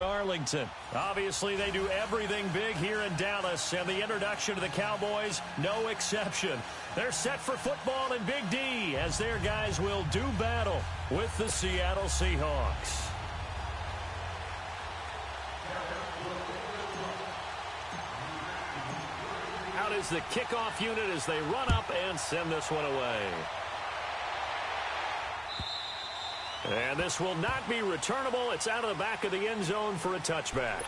Arlington. Obviously, they do everything big here in Dallas, and the introduction to the Cowboys, no exception. They're set for football in Big D as their guys will do battle with the Seattle Seahawks. Out is the kickoff unit as they run up and send this one away. And this will not be returnable. It's out of the back of the end zone for a touchback.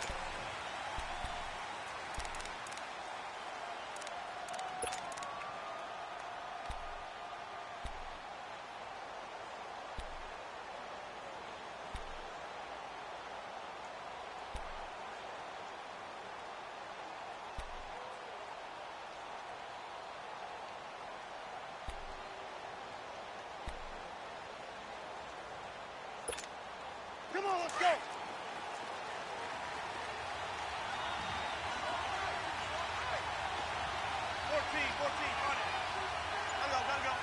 Come on, let's go. 14, 14, run it. Gotta go.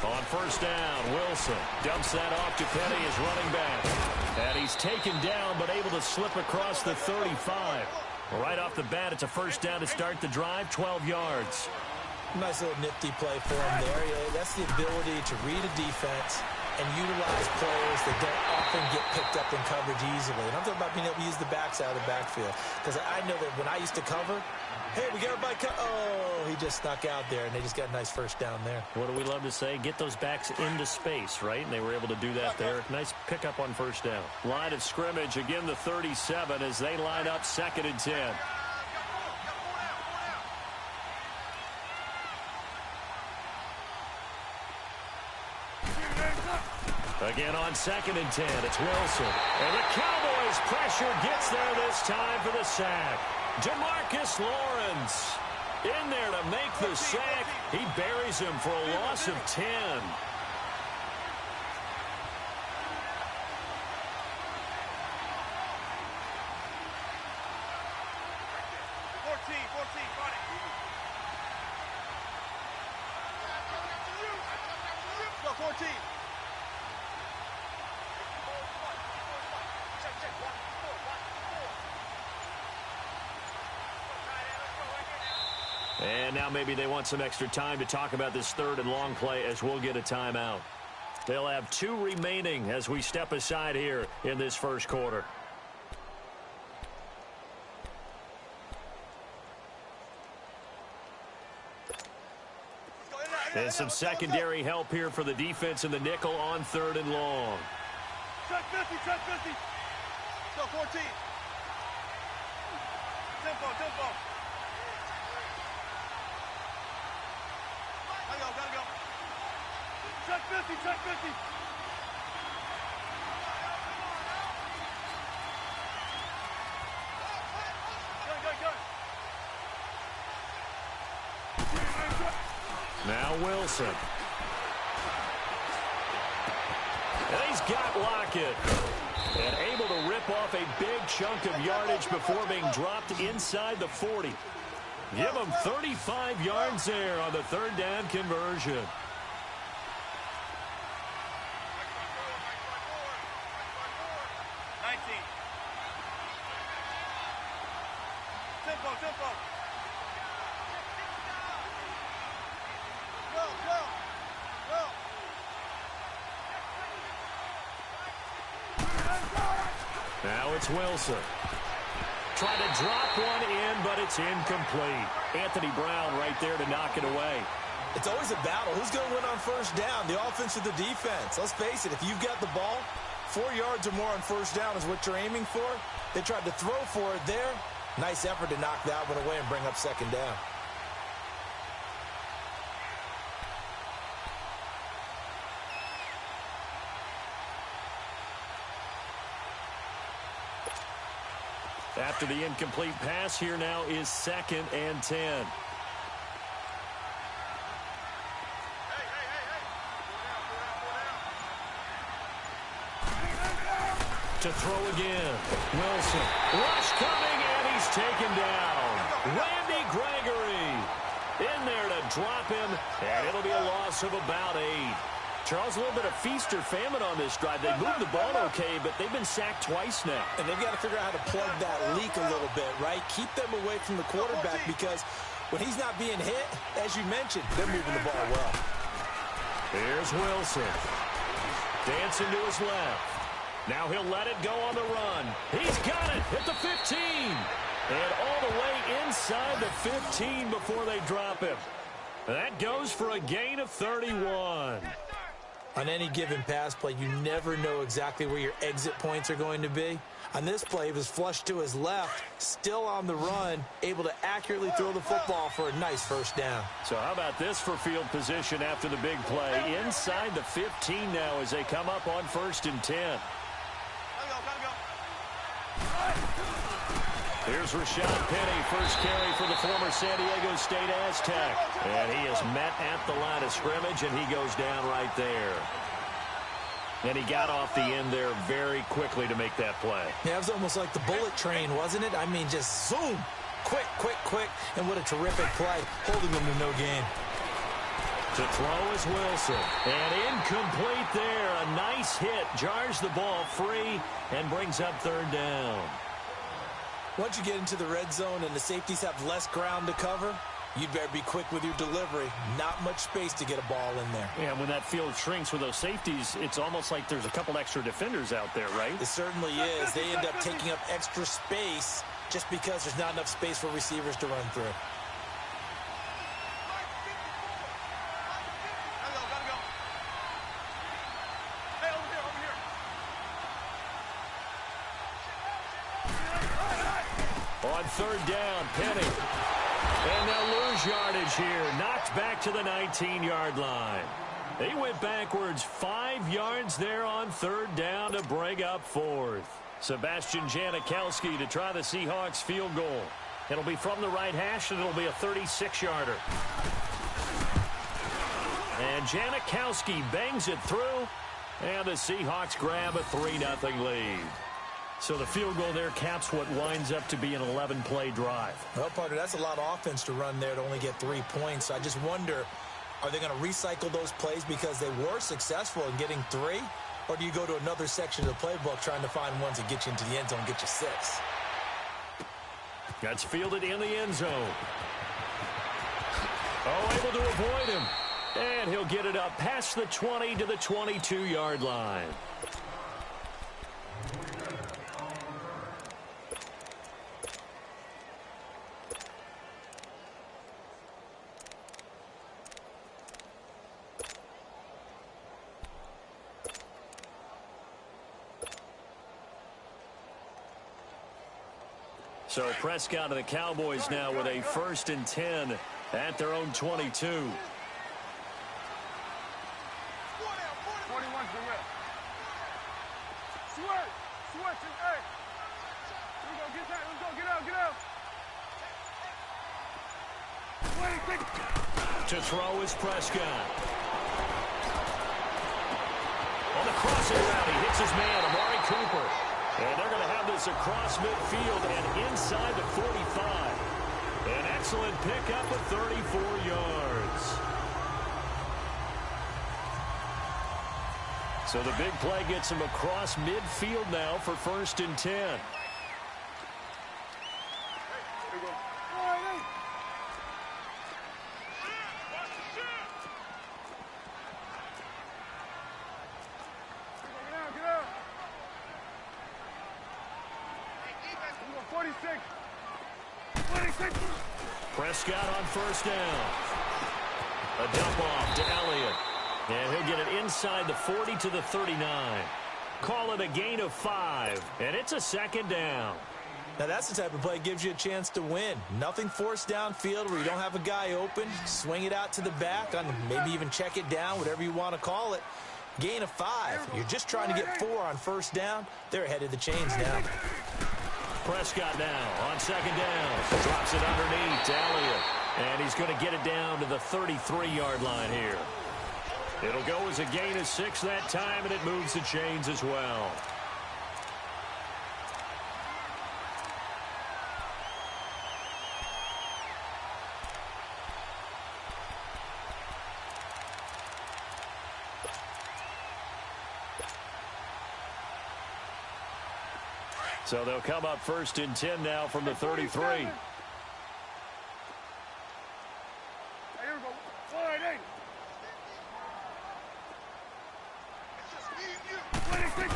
On first down, Wilson dumps that off to Penny as running back. And he's taken down but able to slip across the 35. Right off the bat, it's a first down to start the drive, 12 yards. Nice little nifty play for him there. That's the ability to read a defense and utilize players that don't often get picked up in coverage easily. And I'm talking about being able to use the backs out of the backfield. Because I know that when I used to cover, hey, we got everybody oh, he just snuck out there, and they just got a nice first down there. What do we love to say? Get those backs into space, right? And they were able to do that there. Nice pickup on first down. Line of scrimmage, again the 37 as they line up 2nd and 10. Again on 2nd and 10, it's Wilson. And the Cowboys pressure gets there this time for the sack. Demarcus Lawrence in there to make the sack. He buries him for a loss of 10. 14, run it. Go, 14. And now maybe they want some extra time to talk about this 3rd and long play as we'll get a timeout. They'll have 2 remaining as we step aside here in this first quarter. And some secondary help here for the defense in the nickel on 3rd and long. Check 50. Go, 14. Tempo. Gotta go. Check 50. Go. Now Wilson. And he's got Lockett. And able to rip off a big chunk of yardage before being dropped inside the 40. Give him 35 yards there on the 3rd down conversion. Tempo. Go. Now it's Wilson. Trying to drop one in, but it's incomplete. Anthony Brown right there to knock it away. It's always a battle. Who's going to win on first down, the offense or the defense? Let's face it, if you've got the ball, 4 yards or more on first down is what you're aiming for. They tried to throw for it there. Nice effort to knock that one away and bring up 2nd down. After the incomplete pass, here now is 2nd and 10. To throw again. Wilson. Rush coming, and he's taken down. Randy Gregory in there to drop him, and it'll be a loss of about 8. Charles, a little bit of feast or famine on this drive. They moved the ball okay, but they've been sacked twice now. And they've got to figure out how to plug that leak a little bit, right? Keep them away from the quarterback because when he's not being hit, as you mentioned, they're moving the ball well. Here's Wilson. Dancing to his left. Now he'll let it go on the run. He's got it at the 15. And all the way inside the 15 before they drop him. That goes for a gain of 31. On any given pass play, you never know exactly where your exit points are going to be. On this play, he was flushed to his left, still on the run, able to accurately throw the football for a nice first down. So how about this for field position after the big play? Inside the 15 now as they come up on 1st and 10. Here's Rashad Penny, first carry for the former San Diego State Aztec. And he is met at the line of scrimmage, and he goes down right there. And he got off the end there very quickly to make that play. Yeah, it was almost like the bullet train, wasn't it? I mean, just zoom. Quick, quick, quick. And what a terrific play, holding them to no gain. To throw is Wilson. And incomplete there. A nice hit. Jars the ball free and brings up 3rd down. Once you get into the red zone and the safeties have less ground to cover, you'd better be quick with your delivery. Not much space to get a ball in there. Yeah, when that field shrinks with those safeties, it's almost like there's a couple extra defenders out there, right? It certainly is. They end up taking up extra space just because there's not enough space for receivers to run through. On 3rd down, Penny. And they'll lose yardage here. Knocked back to the 19-yard line. They went backwards 5 yards there on 3rd down to bring up 4th. Sebastian Janikowski to try the Seahawks field goal. It'll be from the right hash, and it'll be a 36-yarder. And Janikowski bangs it through, and the Seahawks grab a 3-0 lead. So the field goal there caps what winds up to be an 11-play drive. Well, partner, that's a lot of offense to run there to only get 3 points. I just wonder, are they going to recycle those plays because they were successful in getting 3? Or do you go to another section of the playbook trying to find ones that get you into the end zone and get you 6? That's fielded in the end zone. Oh, able to avoid him. And he'll get it up past the 20 to the 22-yard line. So Prescott and the Cowboys now with a 1st and 10 at their own 22. 41's the rep. Switch, hey. Here we go, get that, let's go, get out. To throw is Prescott. On the crossing route, he hits his man, Amari Cooper. And they're going to have this across midfield and inside the 45. An excellent pickup of 34 yards. So the big play gets him across midfield now for 1st and 10. Prescott on 1st down. A dump off to Elliott. And he'll get it inside the 40 to the 39. Call it a gain of 5. And it's a 2nd down. Now that's the type of play that gives you a chance to win. Nothing forced downfield where you don't have a guy open. Swing it out to the back, on maybe even check it down, whatever you want to call it. Gain of 5. You're just trying to get 4 on 1st down. They're ahead of the chains now. Prescott now on 2nd down. Drops it underneath to Elliott. And he's going to get it down to the 33-yard line here. It'll go as a gain of 6 that time, and it moves the chains as well. So they'll come up 1st and 10 now from the 33. Hey, here we go. 180. 26.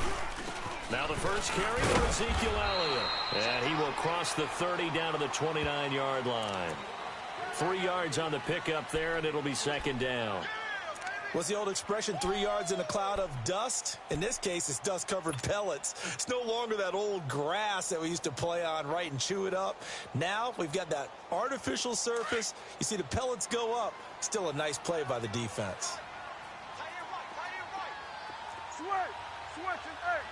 Now the first carry for Ezekiel Elliott. And he will cross the 30 down to the 29-yard line. 3 yards on the pickup there, and it'll be 2nd down. What's the old expression, 3 yards in a cloud of dust? In this case, it's dust-covered pellets. It's no longer that old grass that we used to play on, right, and chew it up. Now we've got that artificial surface. You see the pellets go up. Still a nice play by the defense. Switch. Hey.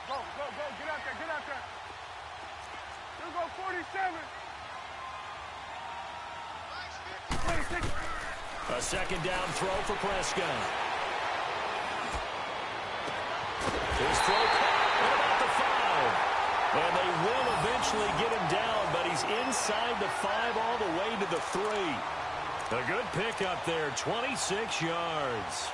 Go. Get out there. Here we go, 47. 26. A 2nd down throw for Prescott. His throw caught at about the 5. And they will eventually get him down, but he's inside the 5 all the way to the 3. A good pickup there, 26 yards.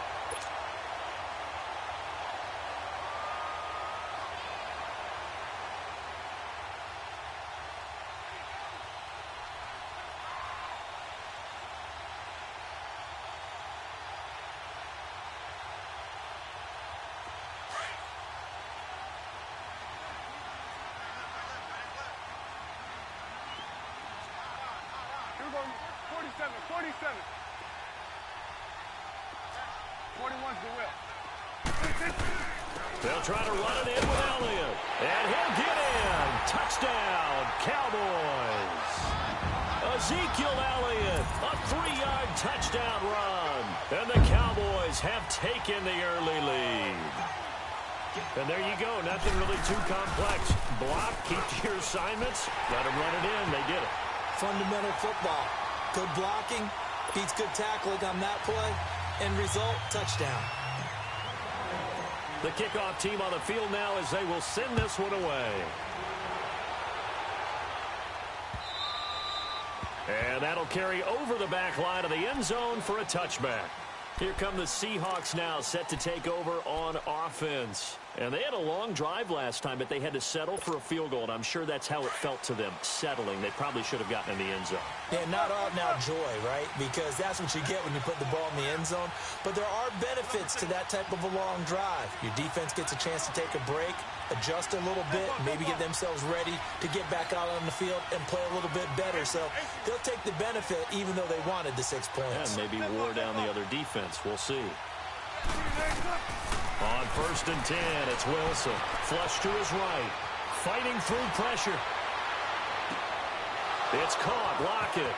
Here we go, 47. 41's the whip. They'll try to run it in with Elliott. And he'll get in. Touchdown, Cowboys. Ezekiel Elliott, a 3-yard touchdown run. And the Cowboys have taken the early lead. And there you go. Nothing really too complex. Block, keep to your assignments. Let them run it in. They did it. Fundamental football. Good blocking, beats good tackling on that play. End result, touchdown. The kickoff team on the field now as they will send this one away. And that'll carry over the back line of the end zone for a touchback. Here come the Seahawks now, set to take over on offense. And they had a long drive last time, but they had to settle for a field goal, and I'm sure that's how it felt to them, settling. They probably should have gotten in the end zone. Yeah, not all now joy, right? Because that's what you get when you put the ball in the end zone. But there are benefits to that type of a long drive. Your defense gets a chance to take a break, adjust a little bit, maybe get themselves ready to get back out on the field and play a little bit better. So they'll take the benefit even though they wanted the 6 points. And maybe wore down the other defense. We'll see. On 1st and 10, it's Wilson. Flush to his right. Fighting through pressure. It's caught. Lockett.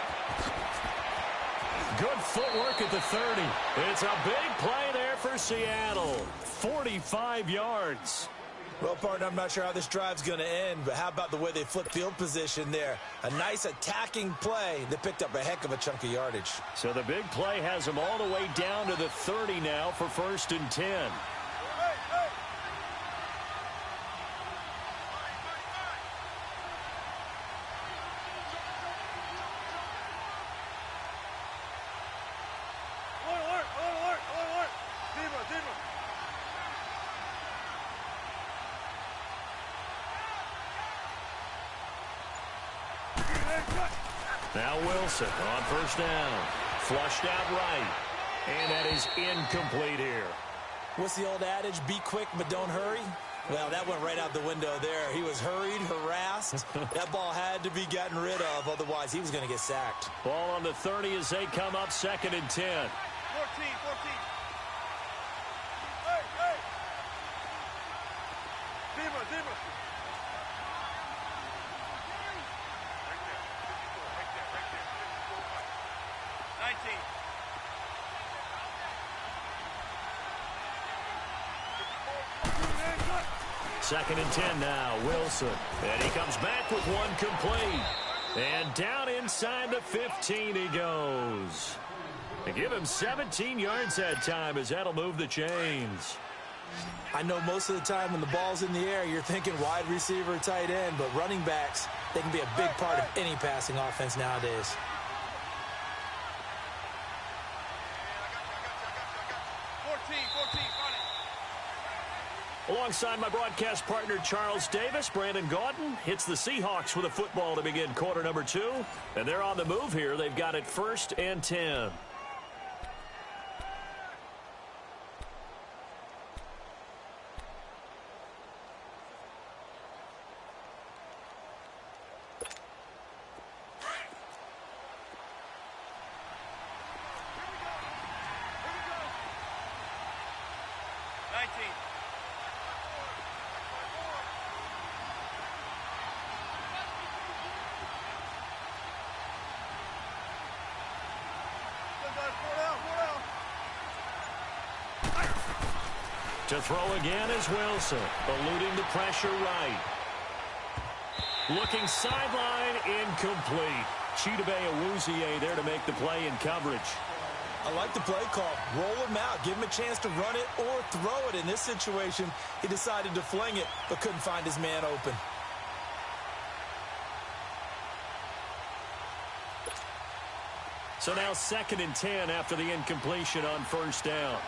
Good footwork at the 30. It's a big play there for Seattle. 45 yards. Well, partner, I'm not sure how this drive's going to end, but how about the way they flip field position there? A nice attacking play. They picked up a heck of a chunk of yardage. So the big play has them all the way down to the 30 now for 1st and 10. Now Wilson on 1st down. Flushed out right. And that is incomplete here. What's the old adage? Be quick, but don't hurry. Well, that went right out the window there. He was hurried, harassed. That ball had to be gotten rid of. Otherwise, he was going to get sacked. Ball on the 30 as they come up 2nd and 10. 14. Hey. Zebra. Second and 10 now, Wilson. And he comes back with one complete. And down inside the 15 he goes. They give him 17 yards that time as that'll move the chains. I know most of the time when the ball's in the air, you're thinking wide receiver, tight end, but running backs, they can be a big part of any passing offense nowadays. Alongside my broadcast partner, Charles Davis, Brandon Gaudin hits the Seahawks with a football to begin quarter number 2. And they're on the move here. They've got it 1st and 10. To throw again is Wilson, eluding the pressure right. Looking sideline, incomplete. Chidobe Awuzie there to make the play in coverage. I like the play call. Roll him out. Give him a chance to run it or throw it. In this situation, he decided to fling it, but couldn't find his man open. So now 2nd and 10 after the incompletion on 1st down.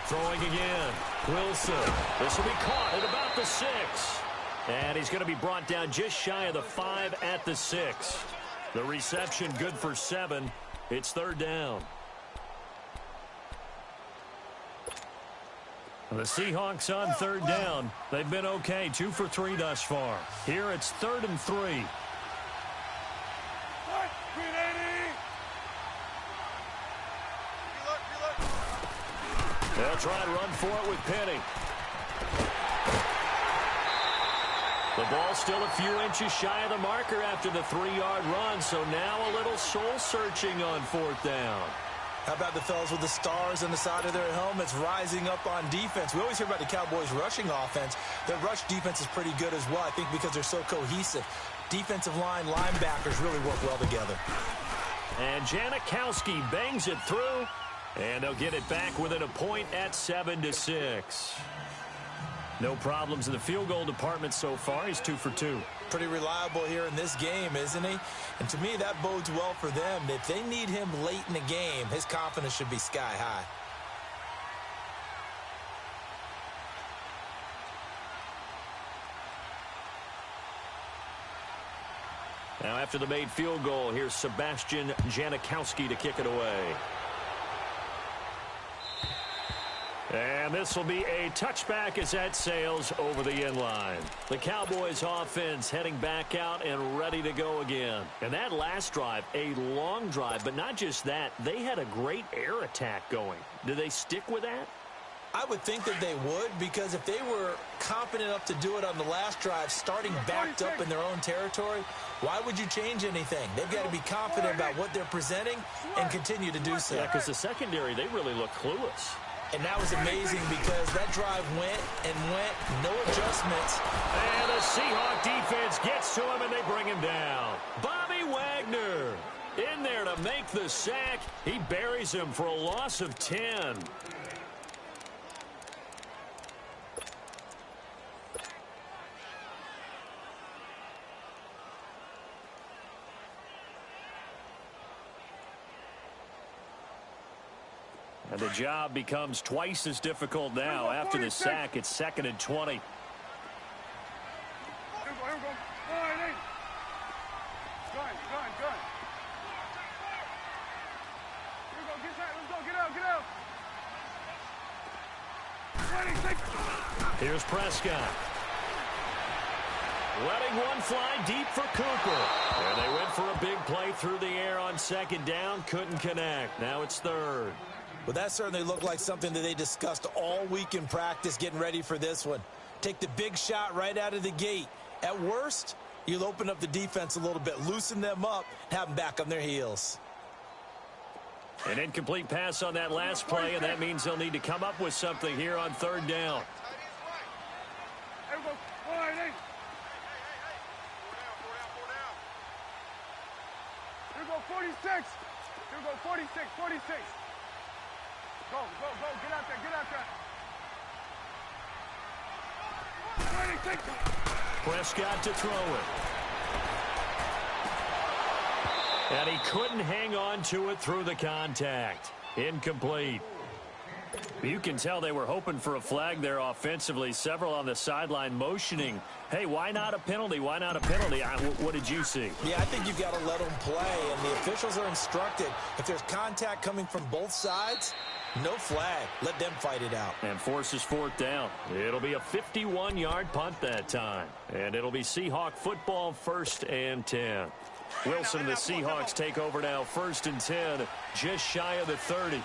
Throwing again. Wilson. This will be caught at about the 6. And he's going to be brought down just shy of the 5 at the 6. The reception good for 7. It's 3rd down. The Seahawks on 3rd down. They've been okay. 2 for 3 thus far. Here it's 3rd and 3. They'll try and run for it with Penny. The ball still a few inches shy of the marker after the 3-yard run, so now a little soul-searching on 4th down. How about the fellas with the stars on the side of their helmets rising up on defense? We always hear about the Cowboys' rushing offense. Their rush defense is pretty good as well, I think, because they're so cohesive. Defensive line, linebackers really work well together. And Janikowski bangs it through. And they'll get it back within a point at 7-6. No problems in the field goal department so far. He's 2 for 2. Pretty reliable here in this game, isn't he? And to me, that bodes well for them. If they need him late in the game, his confidence should be sky high. Now after the made field goal, here's Sebastian Janikowski to kick it away. And this will be a touchback as that sails over the end line. The Cowboys offense heading back out and ready to go again. And that last drive, a long drive, but not just that, they had a great air attack going. Do they stick with that? I would think that they would, because if they were confident enough to do it on the last drive, starting backed up in their own territory, why would you change anything? They've got to be confident about what they're presenting and continue to do so. Yeah, because the secondary, they really look clueless. And that was amazing because that drive went and went, no adjustments. And the Seahawk defense gets to him and they bring him down. Bobby Wagner in there to make the sack. He buries him for a loss of 10. And the job becomes twice as difficult now. After the sack, it's 2nd and 20. Here we go. All right, gun. Here we go, get that. Let's go, get out. Here's Prescott. Letting one fly deep for Cooper. And they went for a big play through the air on 2nd down. Couldn't connect. Now it's 3rd. Well, that certainly looked like something that they discussed all week in practice, getting ready for this one. Take the big shot right out of the gate. At worst, you'll open up the defense a little bit, loosen them up, have them back on their heels. An incomplete pass on that last play, and that means they'll need to come up with something here on 3rd down. Here we go. All right, Here we go, 46. Here we go, 46. Go. Get out there. Prescott to throw it. And he couldn't hang on to it through the contact. Incomplete. You can tell they were hoping for a flag there offensively. Several on the sideline motioning, hey, why not a penalty? Why not a penalty? What did you see? Yeah, I think you've got to let them play, and the officials are instructed. If there's contact coming from both sides, no flag. Let them fight it out. And forces fourth down. It'll be a 51-yard punt that time. And it'll be Seahawk football, 1st and 10. Wilson and the Seahawks take over now, 1st and 10, just shy of the 30.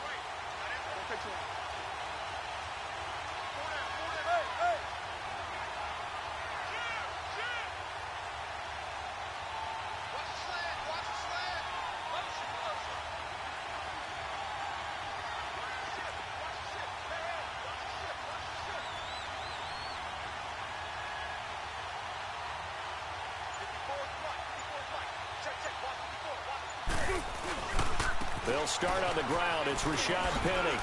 They'll start on the ground. It's Rashad Penny.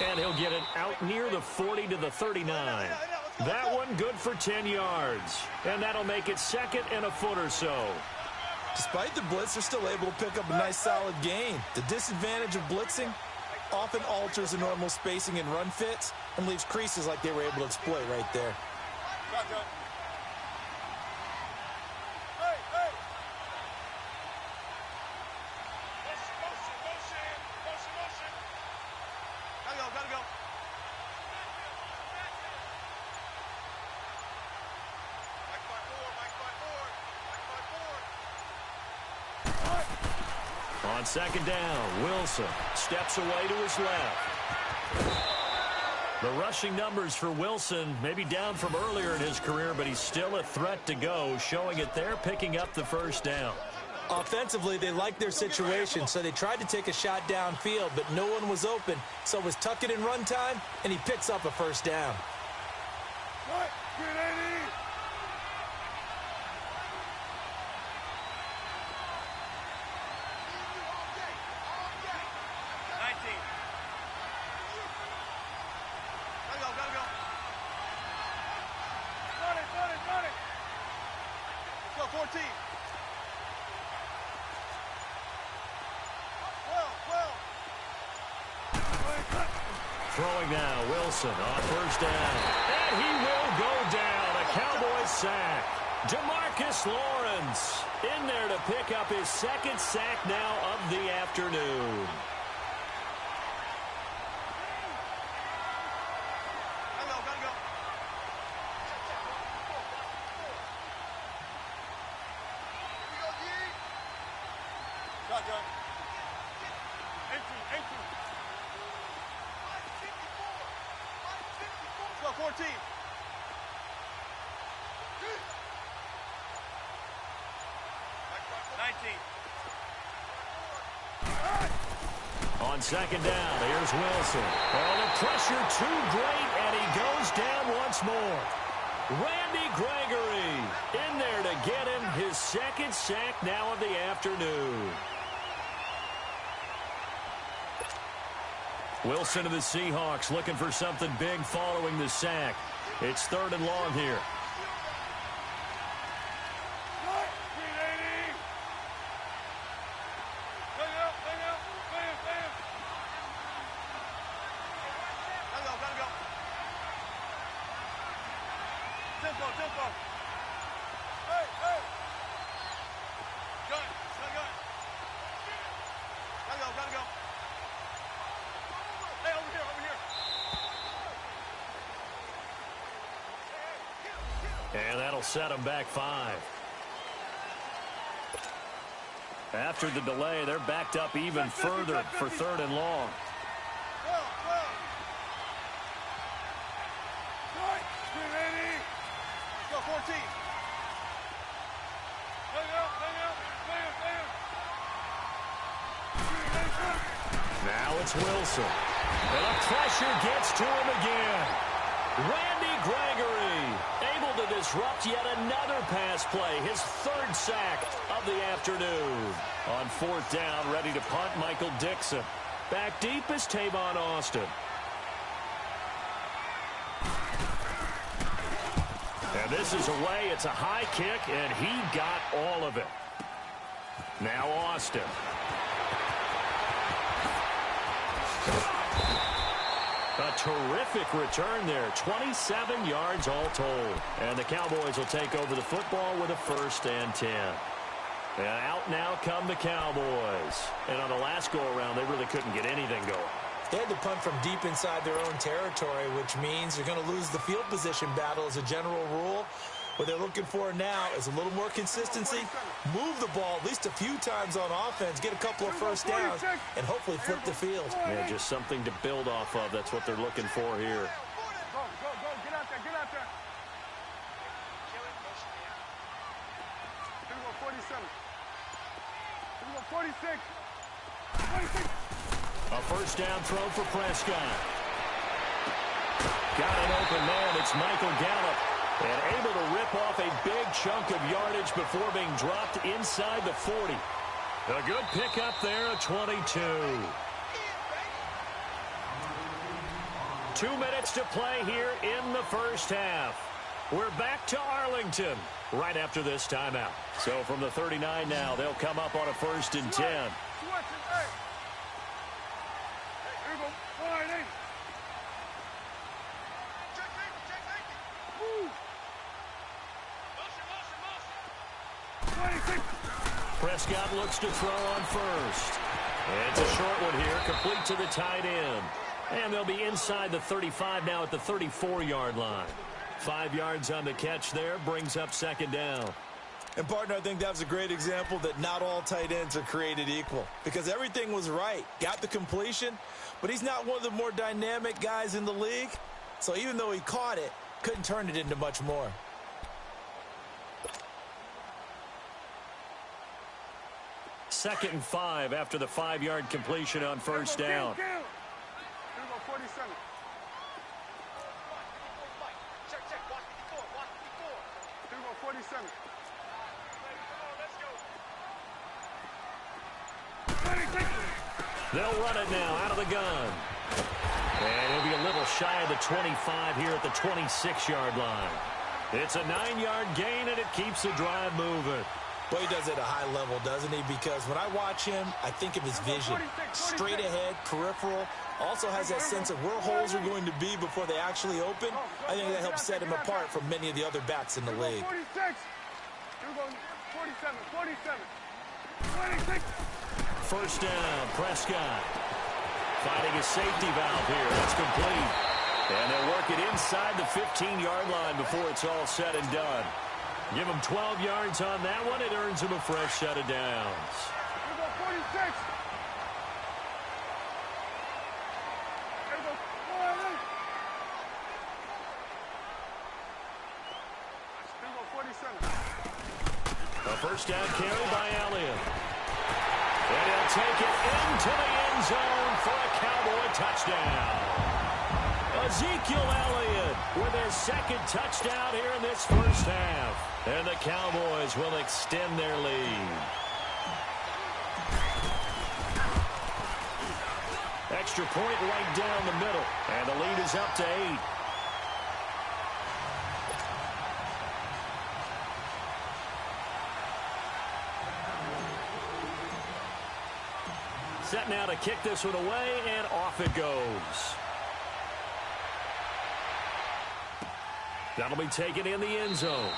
And he'll get it out near the 40 to the 39. That one good for 10 yards. And that'll make it 2nd and a foot or so. Despite the blitz, they're still able to pick up a nice solid gain. The disadvantage of blitzing often alters the normal spacing and run fits and leaves creases like they were able to exploit right there. On 2nd down, Wilson steps away to his left. The rushing numbers for Wilson may be down from earlier in his career, but he's still a threat to go, showing it there, picking up the 1st down. Offensively, they liked their situation, so they tried to take a shot downfield, but no one was open. So it was tuck it in run time, and he picks up a 1st down. Throwing now, Wilson on 1st down. And he will go down. A Cowboys sack. Demarcus Lawrence in there to pick up his 2nd sack now of the afternoon. On 2nd down, here's Wilson. Oh, the pressure too great, and he goes down once more. Randy Gregory in there to get him his 2nd sack now of the afternoon. Wilson of the Seahawks looking for something big following the sack. It's 3rd and long here. And that'll set them back 5. After the delay, they're backed up even further for 3rd and long. Now it's Wilson. And the pressure gets to him again. Randy Gregory able to disrupt yet another pass play. His 3rd sack of the afternoon. On 4th down, ready to punt, Michael Dixon. Back deep is Tavon Austin. And this is away. It's a high kick, and he got all of it. Now Austin. A terrific return there. 27 yards all told. And the Cowboys will take over the football with a 1st and 10. And out now come the Cowboys. And on the last go-around, they really couldn't get anything going. They had to punt from deep inside their own territory, which means they're going to lose the field position battle as a general rule. What they're looking for now is a little more consistency, move the ball at least a few times on offense, get a couple of first downs, and hopefully flip the field. Yeah, just something to build off of. That's what they're looking for here. Go, get out there, get out there. 47. 46. 46. A 1st down throw for Prescott. Got an open man. It's Michael Gallup. And able to rip off a big chunk of yardage before being dropped inside the 40. A good pickup there at 22. 2 minutes to play here in the first half. We're back to Arlington right after this timeout. So from the 39 now, they'll come up on a 1st and 10. Here we go. 4-8. Prescott looks to throw on 1st. It's a short one here, complete to the tight end. And they'll be inside the 35 now at the 34-yard line. 5 yards on the catch there, brings up 2nd down. And, partner, I think that was a great example that not all tight ends are created equal. Because everything was right. Got the completion, but he's not one of the more dynamic guys in the league. So even though he caught it, couldn't turn it into much more. Second and 5 after the 5-yard completion on 1st down. Here we go, 47. Here we go, 47. They'll run it now out of the gun. And it'll be a little shy of the 25 here at the 26-yard line. It's a 9-yard gain, and it keeps the drive moving. Well, he does it at a high level, doesn't he? Because when I watch him, I think of his vision. Straight ahead, peripheral. Also has that sense of where holes are going to be before they actually open. I think that helps set him apart from many of the other backs in the league. 46. Here we go, 47, 47. 26. 1st down, Prescott. Finding a safety valve here. That's complete. And they'll work it inside the 15-yard line before it's all said and done. Give him 12 yards on that one. It earns him a fresh set of downs. Here we go, 46. Here we go, 4-8. Here we go, 47. A 1st down carry by Elliott. And he'll take it into the end zone for a Cowboy touchdown. Ezekiel Elliott with his 2nd touchdown here in this first half. And the Cowboys will extend their lead. Extra point right down the middle. And the lead is up to 8. Set now to kick this one away, and off it goes. That'll be taken in the end zone.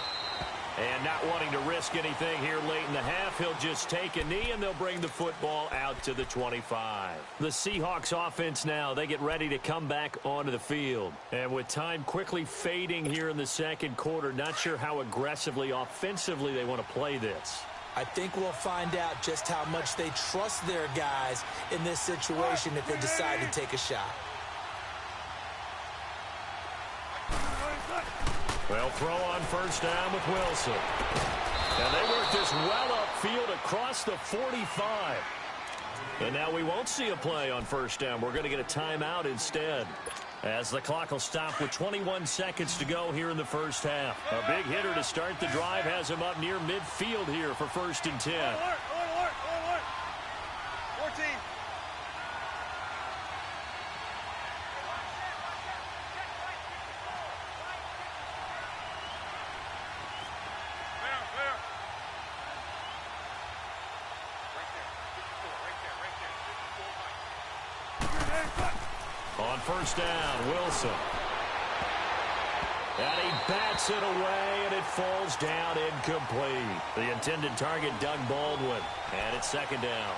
And not wanting to risk anything here late in the half, he'll just take a knee, and they'll bring the football out to the 25. The Seahawks offense now, they get ready to come back onto the field. And with time quickly fading here in the 2nd quarter, not sure how aggressively, offensively they want to play this. I think we'll find out just how much they trust their guys in this situation if they decide to take a shot. They'll throw on 1st down with Wilson. And they work this well upfield across the 45. And now we won't see a play on 1st down. We're going to get a timeout instead, as the clock will stop with 21 seconds to go here in the first half. A big hitter to start the drive has him up near midfield here for 1st and 10. Alert. 14. On first down, Wilson. And he bats it away, and it falls down incomplete. The intended target, Doug Baldwin. And it's second down.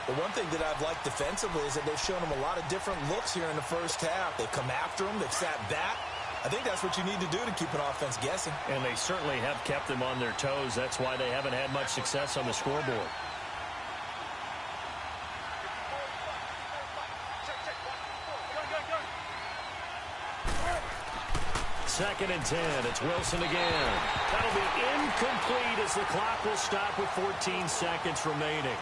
The one thing that I've liked defensively is that they've shown him a lot of different looks here in the first half. They've come after him. They've sat back. I think that's what you need to do to keep an offense guessing. And they certainly have kept them on their toes. That's why they haven't had much success on the scoreboard. Second and 10. It's Wilson again. That'll be incomplete as the clock will stop with 14 seconds remaining.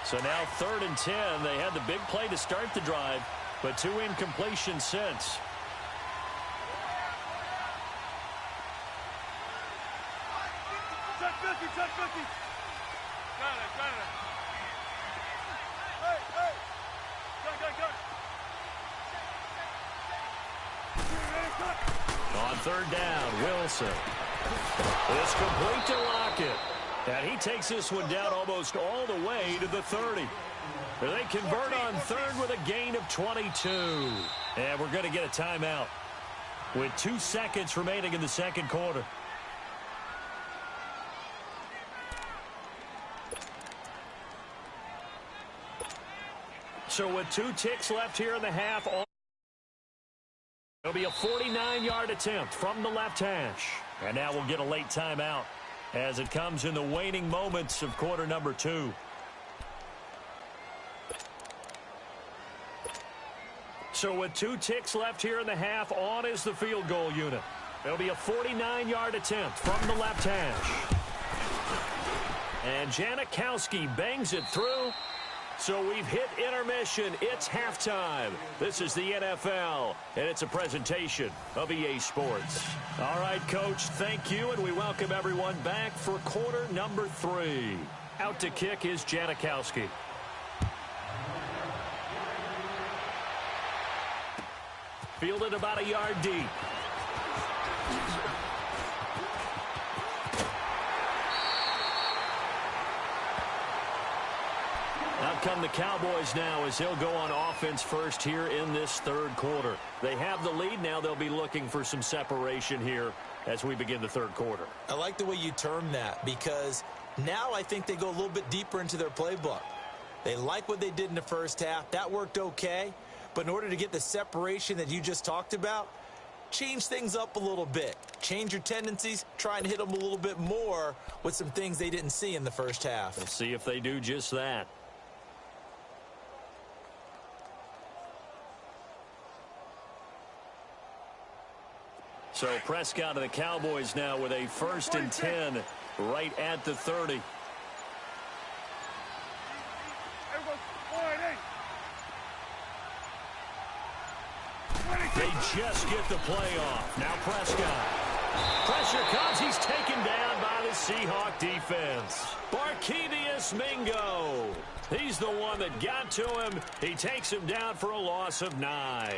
So now third and 10. They had the big play to start the drive, but 2 incompletions since. Check 50, check 50. Got it, got it. Hey, hey. Got. On third down, Wilson. It's complete to Lockett. And he takes this one down almost all the way to the 30. They convert on third with a gain of 22. And we're going to get a timeout with 2 seconds remaining in the second quarter. So with 2 ticks left here in the half, it'll be a 49-yard attempt from the left hash. And now we'll get a late timeout as it comes in the waning moments of quarter number 2. So with 2 ticks left here in the half, on is the field goal unit. It'll be a 49-yard attempt from the left hash. And Janikowski bangs it through. So we've hit intermission. It's halftime. This is the NFL, and it's a presentation of EA Sports. All right, Coach, thank you, and we welcome everyone back for quarter number 3. Out to kick is Janikowski. Fielded about a yard deep. Out come the Cowboys now as they'll go on offense first here in this third quarter. They have the lead. Now they'll be looking for some separation here as we begin the third quarter. I like the way you termed that because now I think they go a little bit deeper into their playbook. They like what they did in the first half. That worked okay. But in order to get the separation that you just talked about, change things up a little bit. Change your tendencies, try and hit them a little bit more with some things they didn't see in the first half. We'll see if they do just that. So Prescott and the Cowboys now with a 1st and 10 right at the 30. They just get the play off. Now Prescott. Pressure comes. He's taken down by the Seahawk defense. Barkevious Mingo. He's the one that got to him. He takes him down for a loss of 9.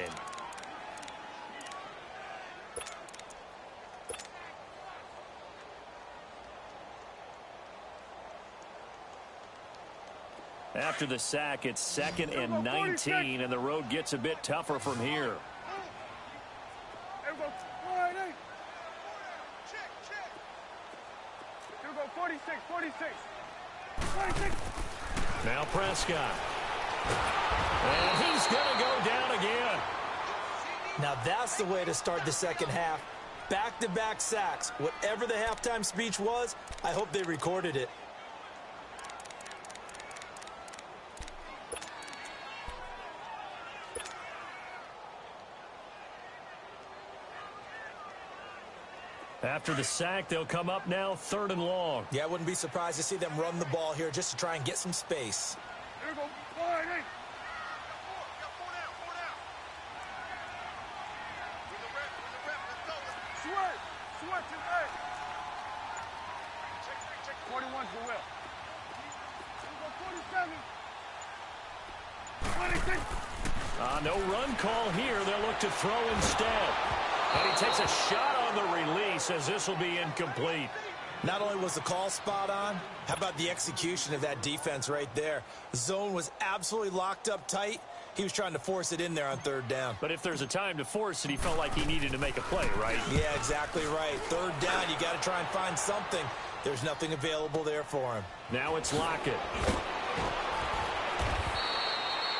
After the sack, it's 2nd and 19, and the road gets a bit tougher from here. Here we go, 46, 46. Now Prescott. And he's going to go down again. Now that's the way to start the second half. Back-to-back sacks. Whatever the halftime speech was, I hope they recorded it. After the sack, they'll come up now 3rd and long. Yeah, I wouldn't be surprised to see them run the ball here just to try and get some space. Here we go, 48. Sweat to the 41's the whip. Here we go, 47. 26. No run call here. They'll look to throw instead. And he takes a shot on the release as this will be incomplete. Not only was the call spot on, how about the execution of that defense right there? The zone was absolutely locked up tight. He was trying to force it in there on third down. But if there's a time to force it, he felt like he needed to make a play, right? Yeah, exactly right. Third down, you got to try and find something. There's nothing available there for him. Now it's Lockett.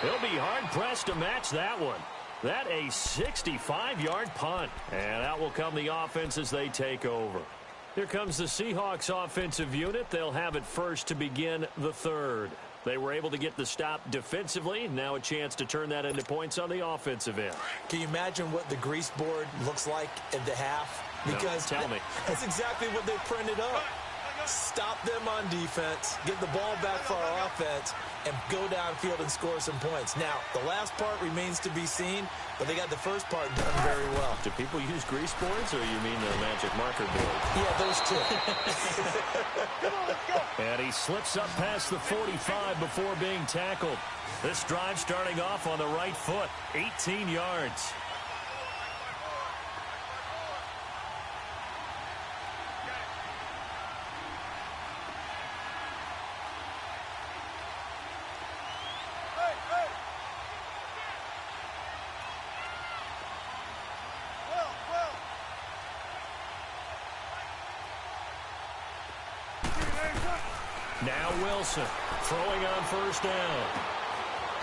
He'll be hard-pressed to match that one. That a 65-yard punt. And out will come the offense as they take over. Here comes the Seahawks offensive unit. They'll have it first to begin the third. They were able to get the stop defensively. Now a chance to turn that into points on the offensive end. Can you imagine what the grease board looks like at the half? Because no, tell me. That's exactly what they printed up. Stop them on defense, get the ball back for our offense, and go downfield and score some points. Now, the last part remains to be seen, but they got the first part done very well. Do people use grease boards, or you mean the magic marker board? Yeah, those two. Come on, let's go. And he slips up past the 45 before being tackled. This drive starting off on the right foot, 18 yards. Now Wilson throwing on first down.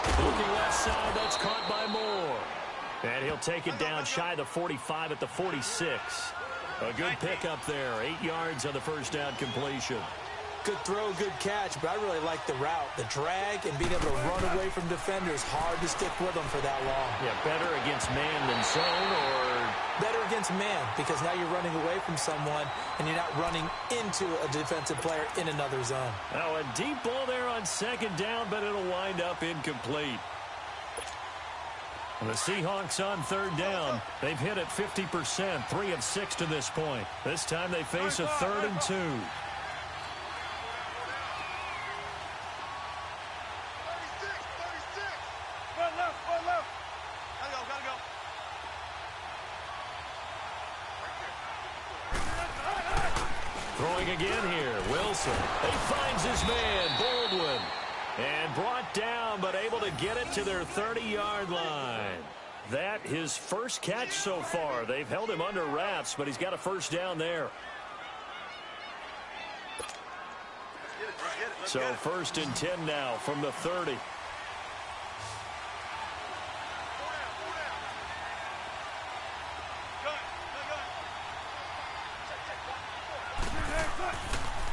Looking left side, that's caught by Moore. And he'll take it down shy of the 45 at the 46. A good pickup there, 8 yards on the first down completion. Good throw, good catch, but I really like the route. The drag and being able to run away from defenders, hard to stick with them for that long. Yeah, better against man than zone, or better against man, because now you're running away from someone and you're not running into a defensive player in another zone. Now a deep ball there on second down, but it'll wind up incomplete. The Seahawks on third down. They've hit it 50%, 3 of 6 to this point. This time they face a 3rd and 2. Throwing again here, Wilson. He finds his man, Baldwin. And brought down, but able to get it to their 30-yard line. That his first catch so far. They've held him under wraps, but he's got a first down there. So 1st and 10 now from the 30.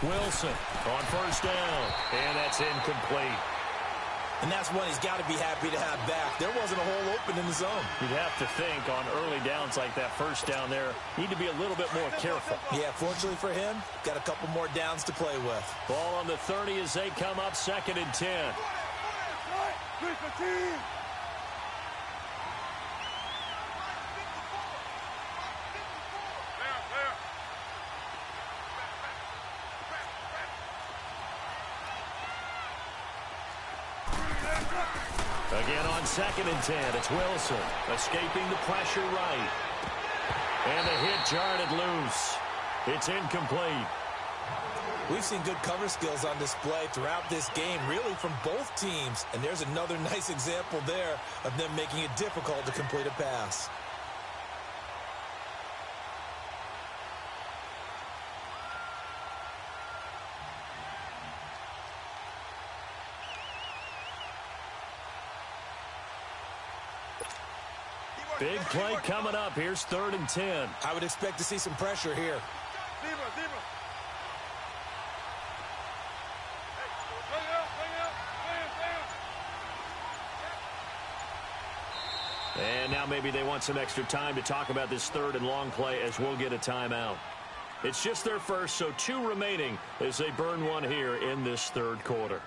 Wilson on first down, and that's incomplete. And that's one he's got to be happy to have back. There wasn't a hole open in the zone. You'd have to think on early downs like that first down there, need to be a little bit more careful. Yeah, fortunately for him, got a couple more downs to play with. Ball on the 30 as they come up 2nd and 10. Again on 2nd and 10, it's Wilson escaping the pressure right. And the hit jarred loose. It's incomplete. We've seen good cover skills on display throughout this game, really from both teams. And there's another nice example there of them making it difficult to complete a pass. Big play coming up. Here's 3rd and 10. I would expect to see some pressure here. And now maybe they want some extra time to talk about this 3rd and long play as we'll get a timeout. It's just their first, so 2 remaining as they burn one here in this 3rd quarter.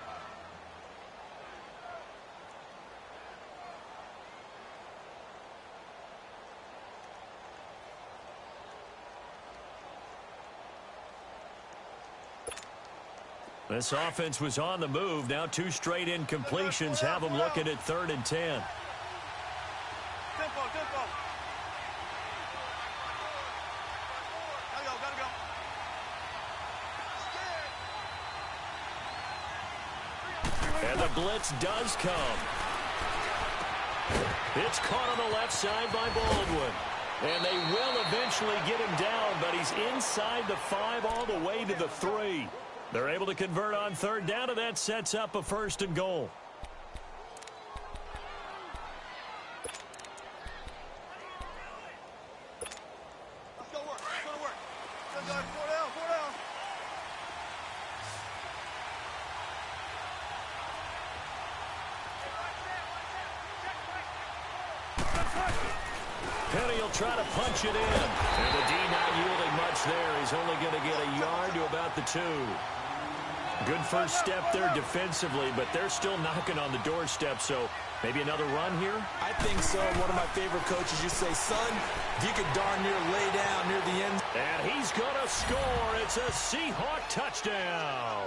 This offense was on the move. Now 2 straight incompletions have them looking at 3rd and 10. And the blitz does come. It's caught on the left side by Baldwin. And they will eventually get him down, but he's inside the 5 all the way to the 3. They're able to convert on third down, and that sets up a 1st and goal. Let's go work. Let's go to work. Let's go. 4 down. 4 down. Penny will try to punch it in. And the D not yielding much there. He's only going to get a yard to about the 2. Good first step there defensively, but they're still knocking on the doorstep, so maybe another run here? I think so. One of my favorite coaches, you say, son, if you could darn near lay down near the end. And he's going to score. It's a Seahawk touchdown.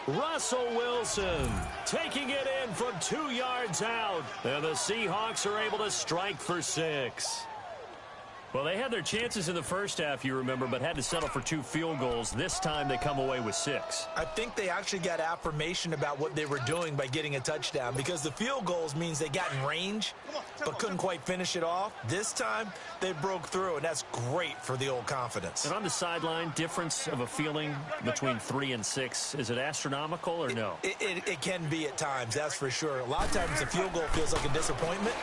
Russell Wilson taking it in from 2 yards out. And the Seahawks are able to strike for 6. Well, they had their chances in the first half, you remember, but had to settle for 2 field goals. This time they come away with 6. I think they actually got affirmation about what they were doing by getting a touchdown, because the field goals means they got in range but couldn't quite finish it off. This time they broke through, and that's great for the old confidence. And on the sideline, difference of a feeling between 3 and 6, is it astronomical or no? It can be at times, that's for sure. A lot of times the field goal feels like a disappointment.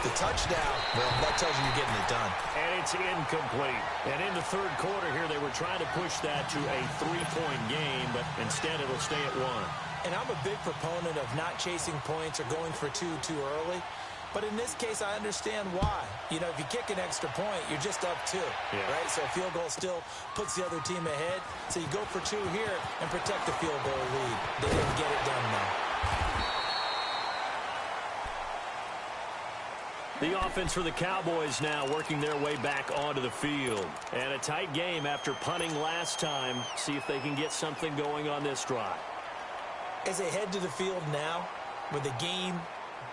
The touchdown, well, that tells you you're getting it done. And it's incomplete. And in the third quarter here, they were trying to push that to a 3-point game, but instead it'll stay at 1. And I'm a big proponent of not chasing points or going for 2 too early. But in this case, I understand why. You know, if you kick an extra point, you're just up 2, right? So a field goal still puts the other team ahead. So you go for 2 here and protect the field goal lead. They didn't get it done now. The offense for the Cowboys now working their way back onto the field. And a tight game after punting last time. See if they can get something going on this drive. As they head to the field now, with the game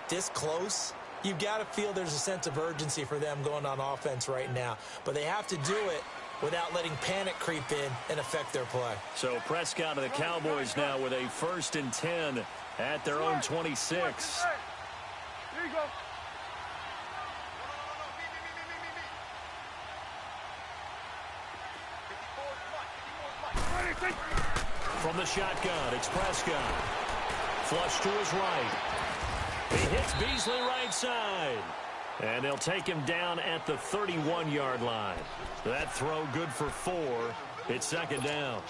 this close, you've got to feel there's a sense of urgency for them going on offense right now. But they have to do it without letting panic creep in and affect their play. So Prescott and the Cowboys now with a 1st and 10 at their own 26. Here you go. From the shotgun, it's Prescott. Flush to his right. He hits Beasley right side. And they'll take him down at the 31-yard line. That throw good for 4. It's 2nd down.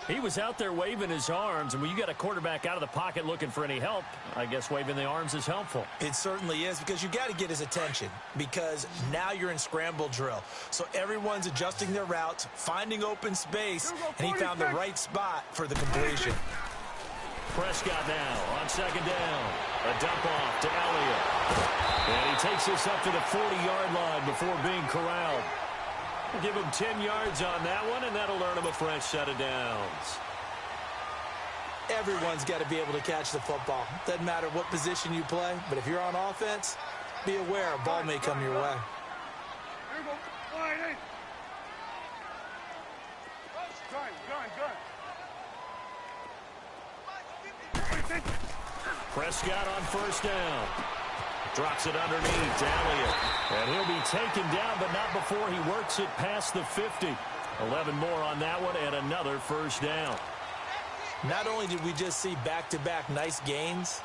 He was out there waving his arms, and when you got a quarterback out of the pocket looking for any help, I guess waving the arms is helpful. It certainly is, because you got to get his attention, because now you're in scramble drill. So everyone's adjusting their routes, finding open space, and he found the right spot for the completion. Prescott now on 2nd down. A dump off to Elliott. And he takes this up to the 40-yard line before being corralled. We'll give him 10 yards on that one, and that'll earn him a fresh set of downs. Everyone's got to be able to catch the football. Doesn't matter what position you play, but if you're on offense, be aware a ball may come your way. Here you go. Line in. Gun. Prescott on 1st down. Drops it underneath to Elliott. And he'll be taken down, but not before he works it past the 50. 11 more on that one, and another 1st down. Not only did we just see back-to-back nice gains,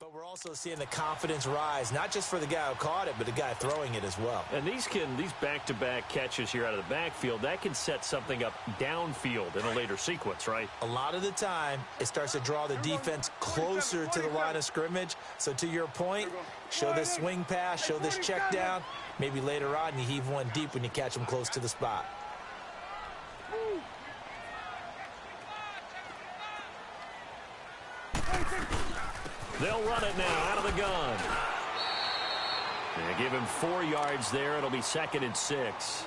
But we're also seeing the confidence rise, not just for the guy who caught it, but the guy throwing it as well. And these back-to-back catches here out of the backfield, that can set something up downfield in a later sequence, right? A lot of the time, it starts to draw the defense closer to the line of scrimmage. So to your point, show this swing pass, show this check down. Maybe later on you heave one deep when you catch them close to the spot. They'll run it now out of the gun. They give him 4 yards there. It'll be 2nd and 6.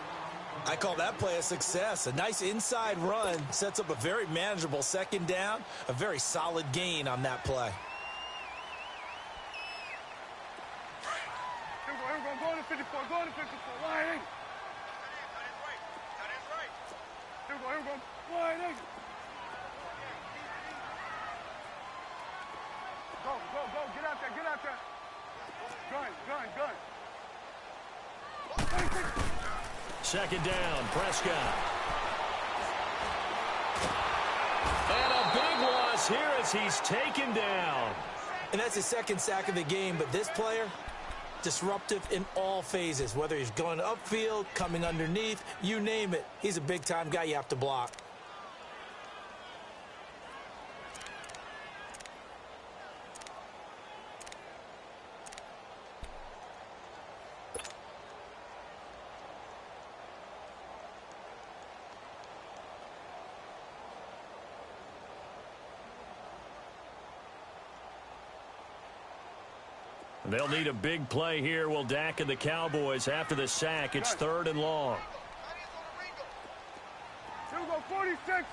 I call that play a success. A nice inside run sets up a very manageable 2nd down, a very solid gain on that play. Here we go. Go to 54. Go to 54. Lining. Here we go. Lining. Go. Get out there. Gun. 2nd down, Prescott. And a big loss here as he's taken down. And that's his 2nd sack of the game, but this player, disruptive in all phases, whether he's going upfield, coming underneath, you name it. He's a big-time guy you have to block. They'll need a big play here. Will Dak and the Cowboys after the sack. It's 3rd and long. Here we go, 46.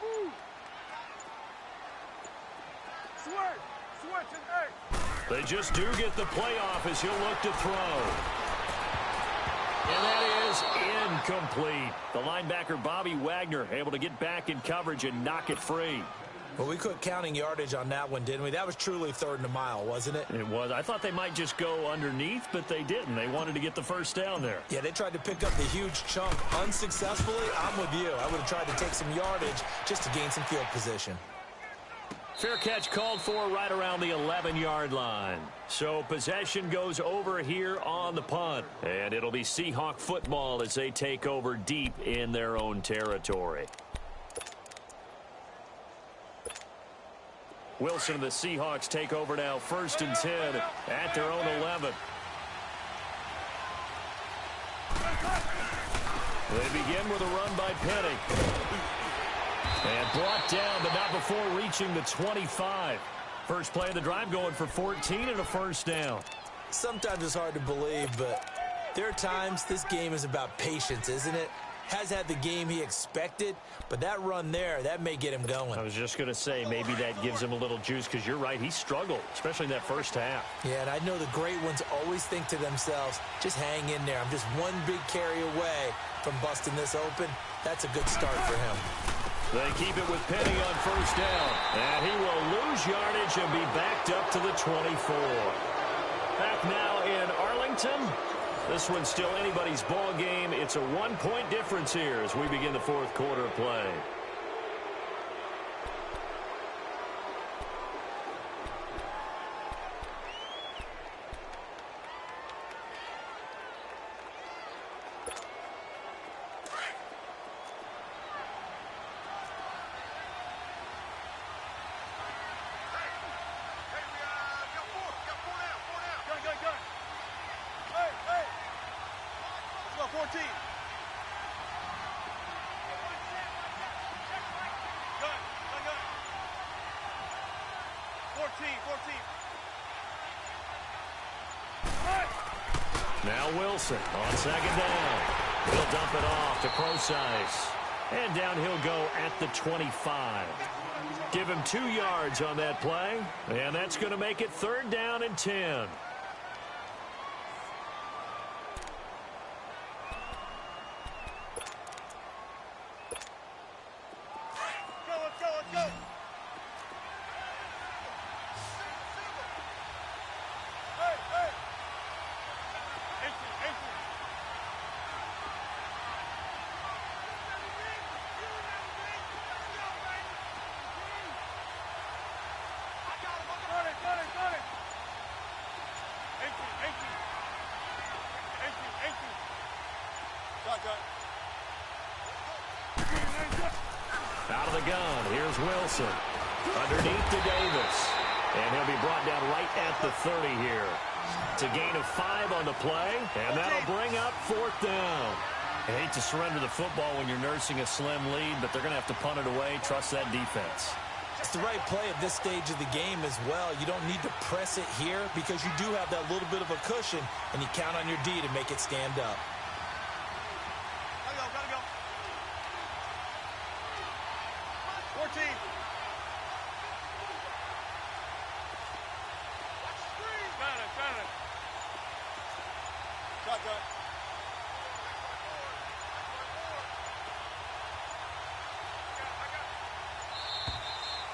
Woo. Switch and 8. They just do get the playoff as he'll look to throw. And that is incomplete. The linebacker, Bobby Wagner, able to get back in coverage and knock it free. Well, we quit counting yardage on that one, didn't we? That was truly 3rd and a mile, wasn't it? It was. I thought they might just go underneath, but they didn't. They wanted to get the 1st down there. Yeah, they tried to pick up the huge chunk unsuccessfully. I'm with you. I would have tried to take some yardage just to gain some field position. Fair catch called for right around the 11-yard line. So possession goes over here on the punt. And it'll be Seahawk football as they take over deep in their own territory. Wilson and the Seahawks take over now, 1st and 10 at their own 11. They begin with a run by Penny. And brought down, but not before reaching the 25. First play of the drive going for 14 and a 1st down. Sometimes it's hard to believe, but there are times this game is about patience, isn't it? Has had the game he expected, but that run there, that may get him going. I was just going to say, maybe that gives him a little juice, because you're right, he struggled, especially in that 1st half. Yeah, and I know the great ones always think to themselves, just hang in there. I'm just one big carry away from busting this open. That's a good start for him. They keep it with Penny on 1st down. And he will lose yardage and be backed up to the 24. Back now in Arlington. This one's still anybody's ball game. It's a 1-point difference here as we begin the 4th quarter of play. Now Wilson on 2nd down. He'll dump it off to Procise. And down he'll go at the 25. Give him 2 yards on that play. And that's going to make it 3rd down and 10. Let's go. Shotgun. Out of the gun, here's Wilson. Underneath to Davis. And he'll be brought down right at the 30 here. It's a gain of 5 on the play, and that'll bring up 4th down. I hate to surrender the football when you're nursing a slim lead, but they're going to have to punt it away. Trust that defense. It's the right play at this stage of the game as well. You don't need to press it here because you do have that little bit of a cushion, and you count on your D to make it stand up. Gotta go. 14. Got it. Shotgun.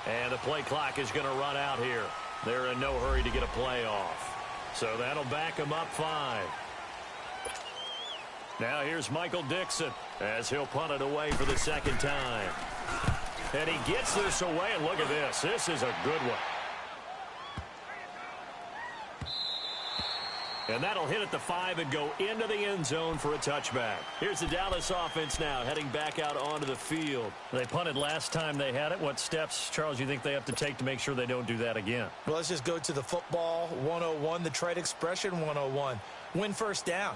And the play clock is going to run out here. They're in no hurry to get a play off. So that'll back them up 5. Now here's Michael Dixon as he'll punt it away for the 2nd time. And he gets this away, and look at this. This is a good one. And that'll hit at the 5 and go into the end zone for a touchback. Here's the Dallas offense now heading back out onto the field. They punted last time they had it. What steps, Charles, you think they have to take to make sure they don't do that again? Well, let's just go to the football 101, the trade expression 101. Win first down.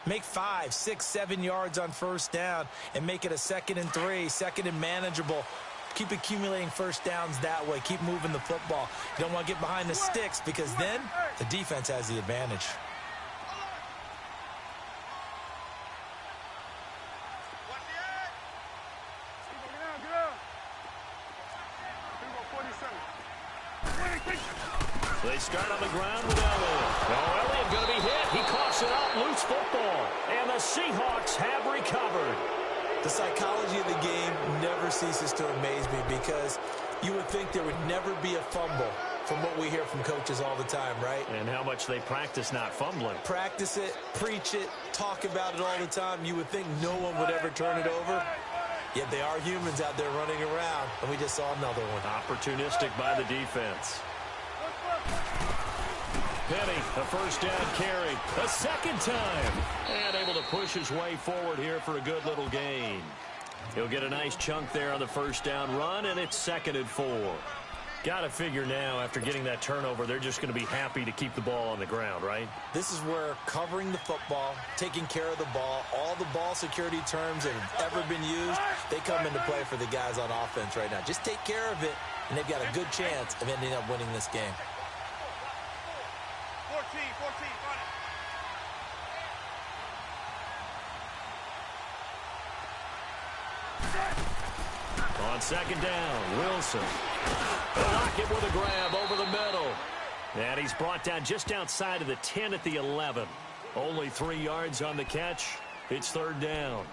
Make 5, 6, 7 yards on first down and make it a 2nd and 3, 2nd and manageable. Keep accumulating first downs that way. Keep moving the football. You don't want to get behind the sticks because then the defense has the advantage. They start on the ground with Elliott. Oh, Elliott going to be hit. He coughs it up. Loose football. And the Seahawks have recovered. The psychology of the game never ceases to amaze me because you would think there would never be a fumble from what we hear from coaches all the time, right? And how much they practice not fumbling. Practice it, preach it, talk about it all the time. You would think no one would ever turn it over. Yet they are humans out there running around, and we just saw another one. Opportunistic by the defense. Penny, a first down carry, a 2nd time. And able to push his way forward here for a good little gain. He'll get a nice chunk there on the first down run, and it's 2nd and 4. Got to figure now, after getting that turnover, they're just going to be happy to keep the ball on the ground, right? This is where covering the football, taking care of the ball, all the ball security terms that have ever been used, they come into play for the guys on offense right now. Just take care of it, and they've got a good chance of ending up winning this game. 14, run it. On 2nd down, Wilson. Lockett with a grab over the middle. And he's brought down just outside of the 10 at the 11. Only 3 yards on the catch. It's 3rd down.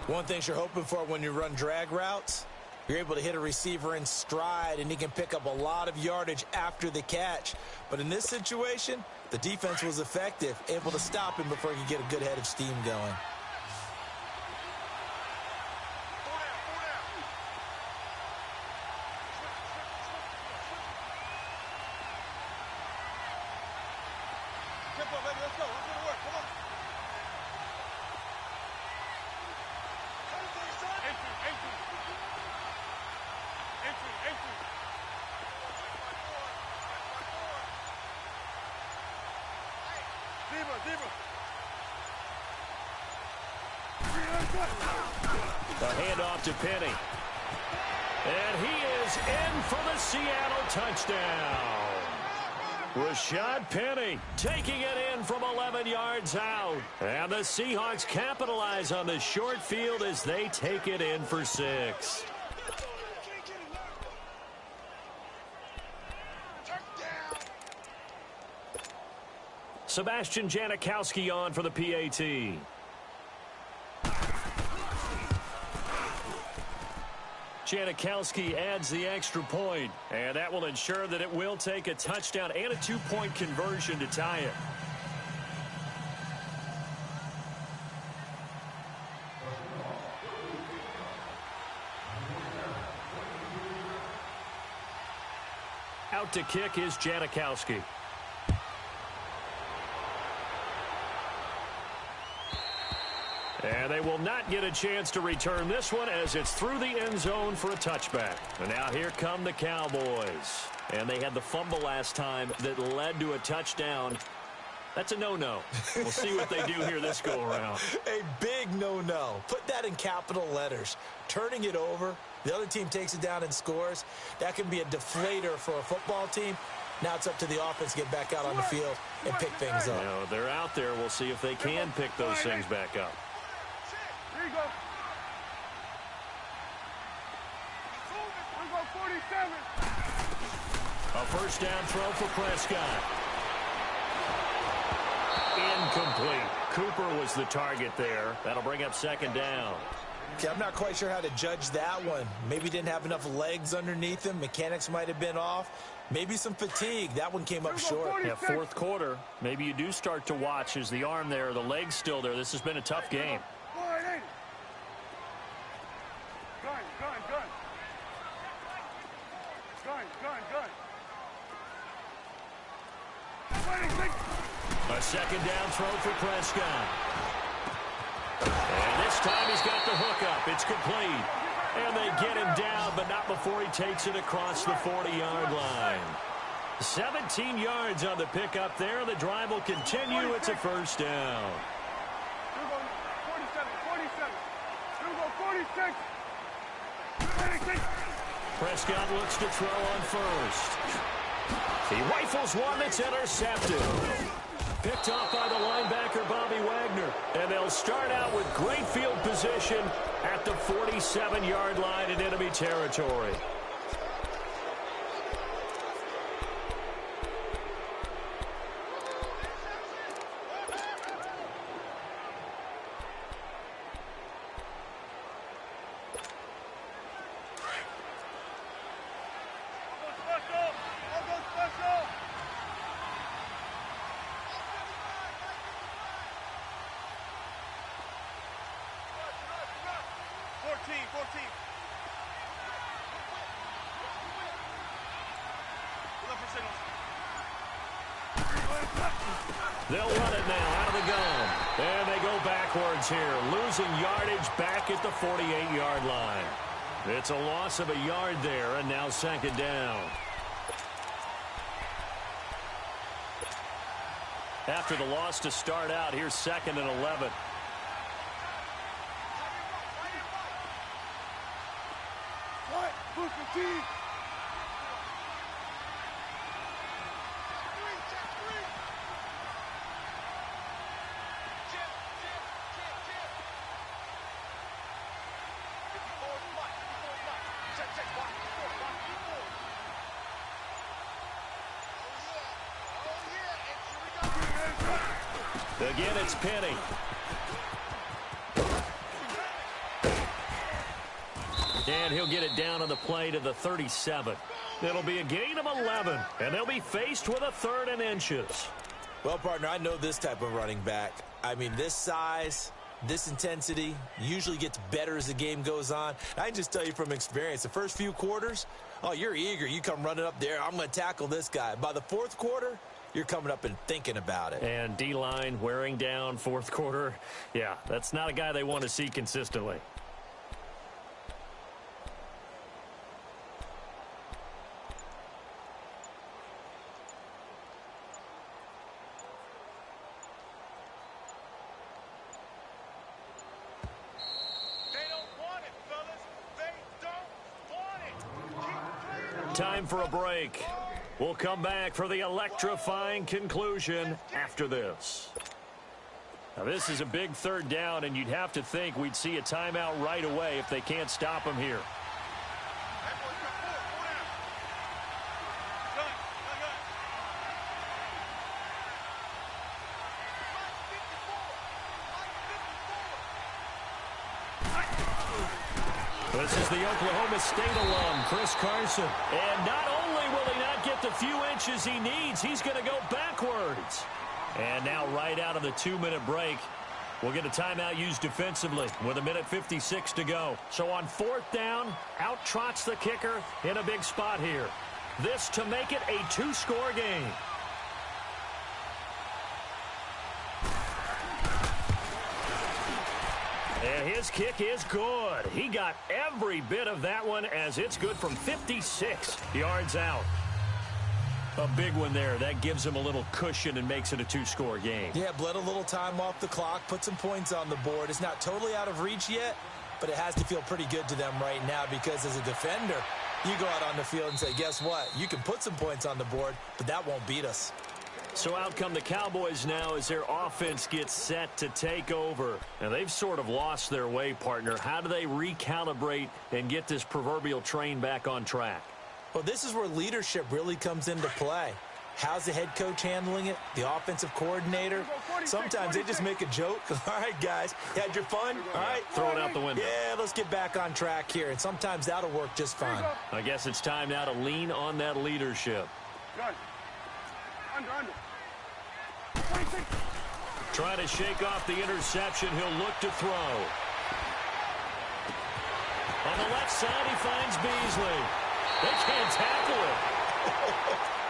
One thing you're hoping for when you run drag routes, you're able to hit a receiver in stride, and he can pick up a lot of yardage after the catch. But in this situation, the defense was effective, able to stop him before he could get a good head of steam going. Tempo, baby, let's go. Let's go to work. Come on. Entry. Deeper. A handoff to Penny. And he is in for the Seattle touchdown. Rashad Penny taking it in from 11 yards out. And the Seahawks capitalize on the short field as they take it in for 6. Sebastian Janikowski on for the PAT. Janikowski adds the extra point, and that will ensure that it will take a touchdown and a 2-point conversion to tie it. Out to kick is Janikowski. And they will not get a chance to return this one as it's through the end zone for a touchback. And now here come the Cowboys. And they had the fumble last time that led to a touchdown. That's a no-no. We'll see what they do here this go-around. A big no-no. Put that in capital letters. Turning it over, the other team takes it down and scores. That can be a deflator for a football team. Now it's up to the offense to get back out on the field and pick things up. You know, they're out there. We'll see if they can pick those things back up. Here you go. We're going 47. A first down throw for Prescott. Incomplete. Cooper was the target there. That'll bring up second down. Okay, I'm not quite sure how to judge that one. Maybe didn't have enough legs underneath him. Mechanics might have been off. Maybe some fatigue. That one came up short. Yeah, fourth quarter. Maybe you do start to watch as the arm there, the leg's still there. This has been a tough game. A second down throw for Prescott. And this time he's got the hook up. It's complete. And they get him down, but not before he takes it across the 40-yard line. 17 yards on the pickup there. The drive will continue. It's a first down. 46. Prescott looks to throw on first. He rifles one that's intercepted. Picked off by the linebacker, Bobby Wagner. And they'll start out with great field position at the 47-yard line in enemy territory. They'll run it now out of the gun. And they go backwards here, losing yardage back at the 48-yard line. It's a loss of a yard there, and now second down. After the loss to start out, here's second and 11. Again, it's Penny. And he'll get it down on the play to the 37. It'll be a gain of 11, and they'll be faced with a 3rd and inches. Well, partner, I know this type of running back. I mean, this size, this intensity usually gets better as the game goes on. I can just tell you from experience, the first few quarters, oh, you're eager. You come running up there, I'm going to tackle this guy. By the 4th quarter, you're coming up and thinking about it. And D-line wearing down 4th quarter. Yeah, that's not a guy they want to see consistently. Time for a break. We'll come back for the electrifying conclusion after this. Now, this is a big 3rd down, and you'd have to think we'd see a timeout right away if they can't stop him here. This is the Oklahoma State alum, Chris Carson. And not only will he not get the few inches he needs, he's going to go backwards. And now right out of the 2-minute break, we'll get a timeout used defensively with 1:56 to go. So on 4th down, out trots the kicker in a big spot here. This to make it a 2-score game. And his kick is good. He got every bit of that one as it's good from 56 yards out. A big one there. That gives him a little cushion and makes it a two-score game. Yeah, bled a little time off the clock, put some points on the board. It's not totally out of reach yet, but it has to feel pretty good to them right now because as a defender, you go out on the field and say, guess what? You can put some points on the board, but that won't beat us. So out come the Cowboys now as their offense gets set to take over. And they've sort of lost their way, partner. How do they recalibrate and get this proverbial train back on track? Well, this is where leadership really comes into play. How's the head coach handling it? The offensive coordinator? Sometimes they just make a joke. All right, guys, you had your fun? All right. Throw it out the window. Yeah, let's get back on track here. And sometimes that'll work just fine. I guess it's time now to lean on that leadership. Trying to shake off the interception. He'll look to throw. On the left side, he finds Beasley. They can't tackle it.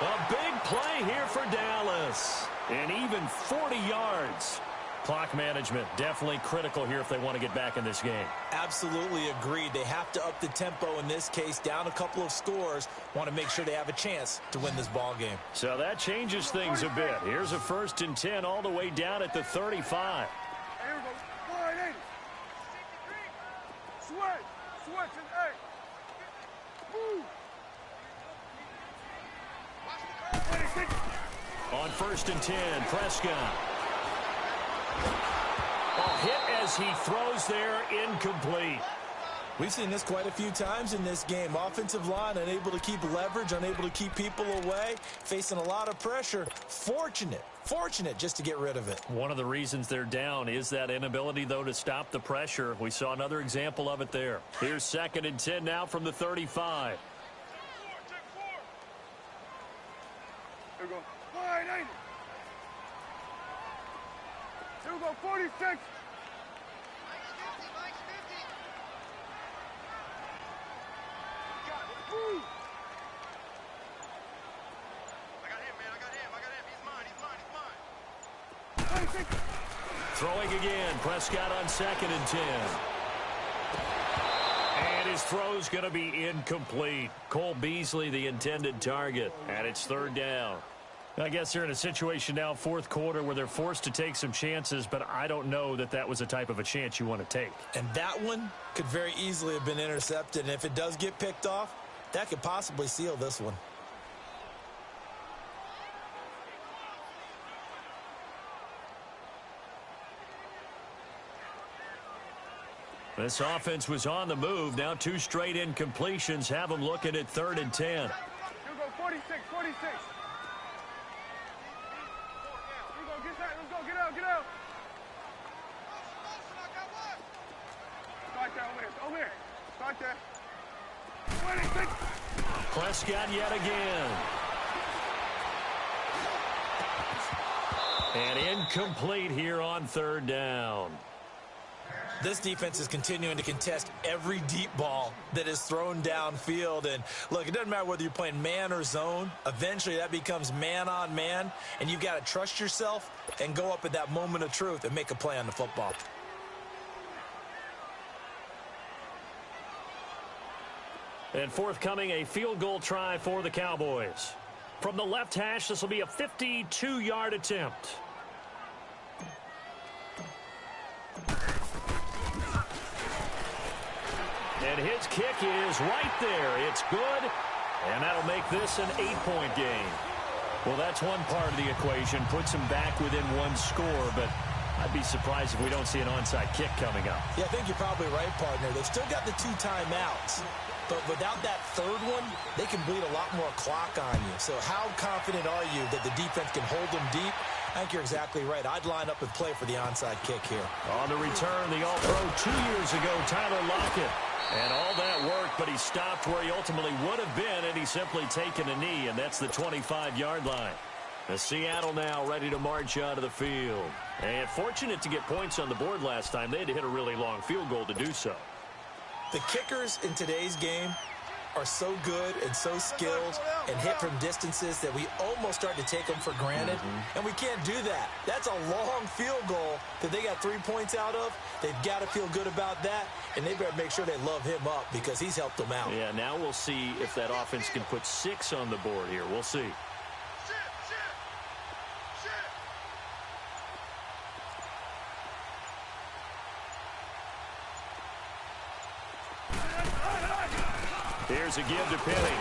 A big play here for Dallas. And even 40 yards. Clock management definitely critical here if they want to get back in this game. Absolutely agreed. They have to up the tempo in this case, down a couple of scores. Want to make sure they have a chance to win this ball game. So that changes things a bit. Here's a 1st and 10 all the way down at the 35. Here we go. 480. Switch and 8. Move. On 1st and 10, Prescott. A hit as he throws there, incomplete. We've seen this quite a few times in this game. Offensive line unable to keep leverage, unable to keep people away, facing a lot of pressure. Fortunate just to get rid of it. One of the reasons they're down is that inability, though, to stop the pressure. We saw another example of it there. Here's 2nd and 10 now from the 35. Here we go. 480. Here we go. 46. Mike's 50. Move. I got him, man. I got him. He's mine. 26. Throwing again. Prescott on 2nd and 10. And his throw's going to be incomplete. Cole Beasley, the intended target. And it's 3rd down. I guess they're in a situation now, 4th quarter, where they're forced to take some chances, but I don't know that that was the type of a chance you want to take. And that one could very easily have been intercepted. And if it does get picked off, that could possibly seal this one. This offense was on the move. Now 2 straight incompletions have them looking at 3rd and 10. Here we go. 46. Let's go. Get out. Start there. Over here. Start there. 26. Prescott yet again. And incomplete here on 3rd down. This defense is continuing to contest every deep ball that is thrown downfield. And, look, it doesn't matter whether you're playing man or zone. Eventually that becomes man on man, and you've got to trust yourself and go up at that moment of truth and make a play on the football. And forthcoming, a field goal try for the Cowboys. From the left hash, this will be a 52-yard attempt. And his kick is right there. It's good, and that'll make this an 8-point game. Well, that's one part of the equation. Puts them back within 1 score, but I'd be surprised if we don't see an onside kick coming up. Yeah, I think you're probably right, partner. They've still got the 2 timeouts, but without that 3rd one, they can bleed a lot more clock on you. So how confident are you that the defense can hold them deep? I think you're exactly right. I'd line up and play for the onside kick here. On the return, the All-Pro 2 years ago, Tyler Lockett. And all that worked, but he stopped where he ultimately would have been, and he's simply taken a knee, and that's the 25-yard line. The Seattle now ready to march out of the field. And fortunate to get points on the board last time. They had to hit a really long field goal to do so. The kickers in today's game are so good and so skilled and hit from distances that we almost start to take them for granted, and we can't do that. That's a long field goal that they got 3 points out of. They've got to feel good about that, and they better make sure they love him up because he's helped them out. Yeah, now we'll see if that offense can put 6 on the board here. We'll see. Here's a give to Penny.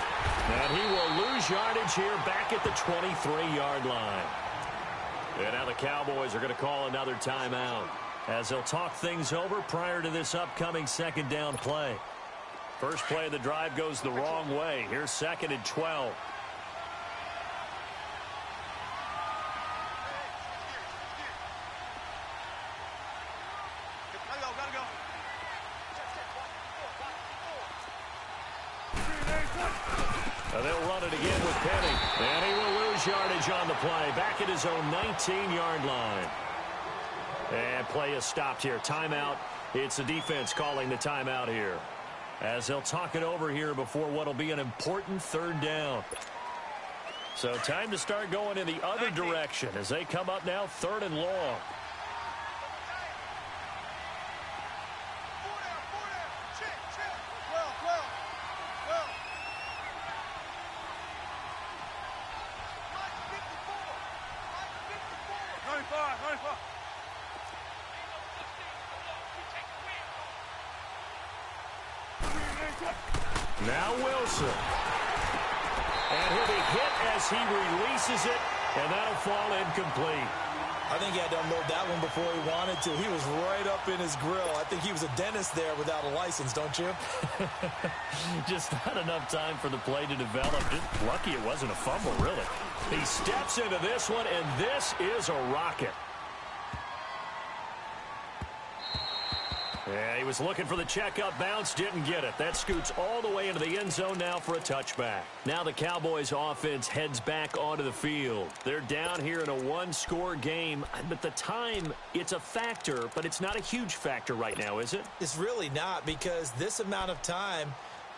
And he will lose yardage here back at the 23-yard line. And now the Cowboys are going to call another timeout as they'll talk things over prior to this upcoming second down play. First play of the drive goes the wrong way. Here's 2nd and 12. They'll run it again with Penny. And he will lose yardage on the play. Back at his own 19-yard line. And play is stopped here. Timeout. It's the defense calling the timeout here, as they'll talk it over here before what will be an important 3rd down. So time to start going in the other direction as they come up now 3rd and long. Now Wilson. And he'll be hit as he releases it, and that'll fall incomplete. I think he had to unload that one before he wanted to. He was right up in his grill. I think he was a dentist there without a license, don't you? Just not enough time for the play to develop. Just lucky it wasn't a fumble, really. He steps into this one, and this is a rocket. Yeah, he was looking for the checkup bounce, didn't get it. That scoots all the way into the end zone now for a touchback. Now the Cowboys offense heads back onto the field. They're down here in a one-score game, but the time, it's a factor, but it's not a huge factor right now, is it? It's really not, because this amount of time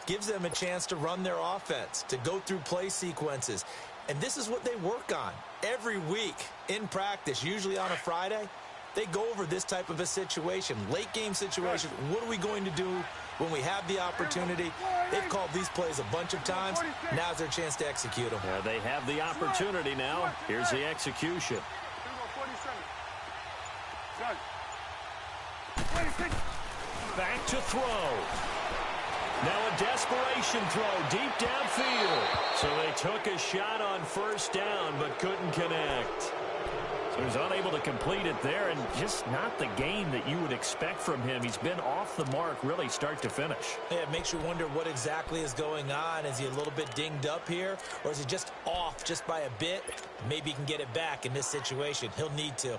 gives them a chance to run their offense, to go through play sequences. And this is what they work on every week in practice, usually on a Friday. They go over this type of a situation, late game situation. What are we going to do when we have the opportunity? They've called these plays a bunch of times. Now's their chance to execute them. Yeah, they have the opportunity now. Here's the execution. Back to throw. Now a desperation throw deep downfield. So they took a shot on 1st down but couldn't connect. So he's unable to complete it there, and just not the game that you would expect from him. He's been off the mark really start to finish. Yeah, it makes you wonder what exactly is going on. Is he a little bit dinged up here, or is he just off just by a bit? Maybe he can get it back in this situation. He'll need to.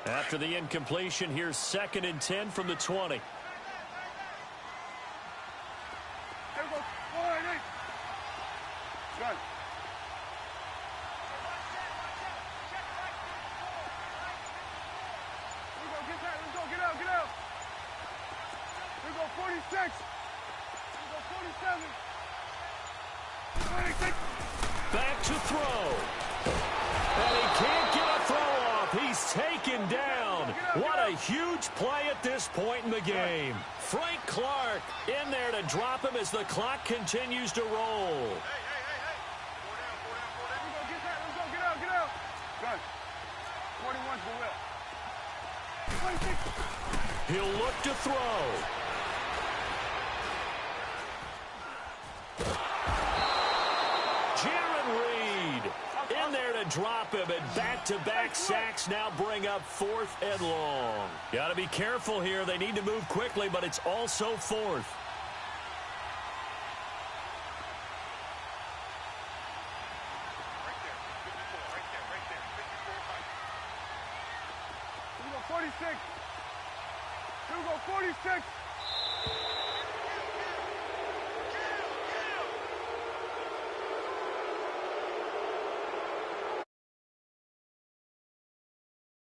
After the incompletion, here's 2nd and 10 from the 20. Back to throw. And he can't get a throw off. He's taken down. What a huge play at this point in the game. Frank Clark in there to drop him as the clock continues to roll. He'll look to throw. In there to drop him, and back-to-back sacks now bring up 4th and long. Got to be careful here. They need to move quickly, but it's also 4th.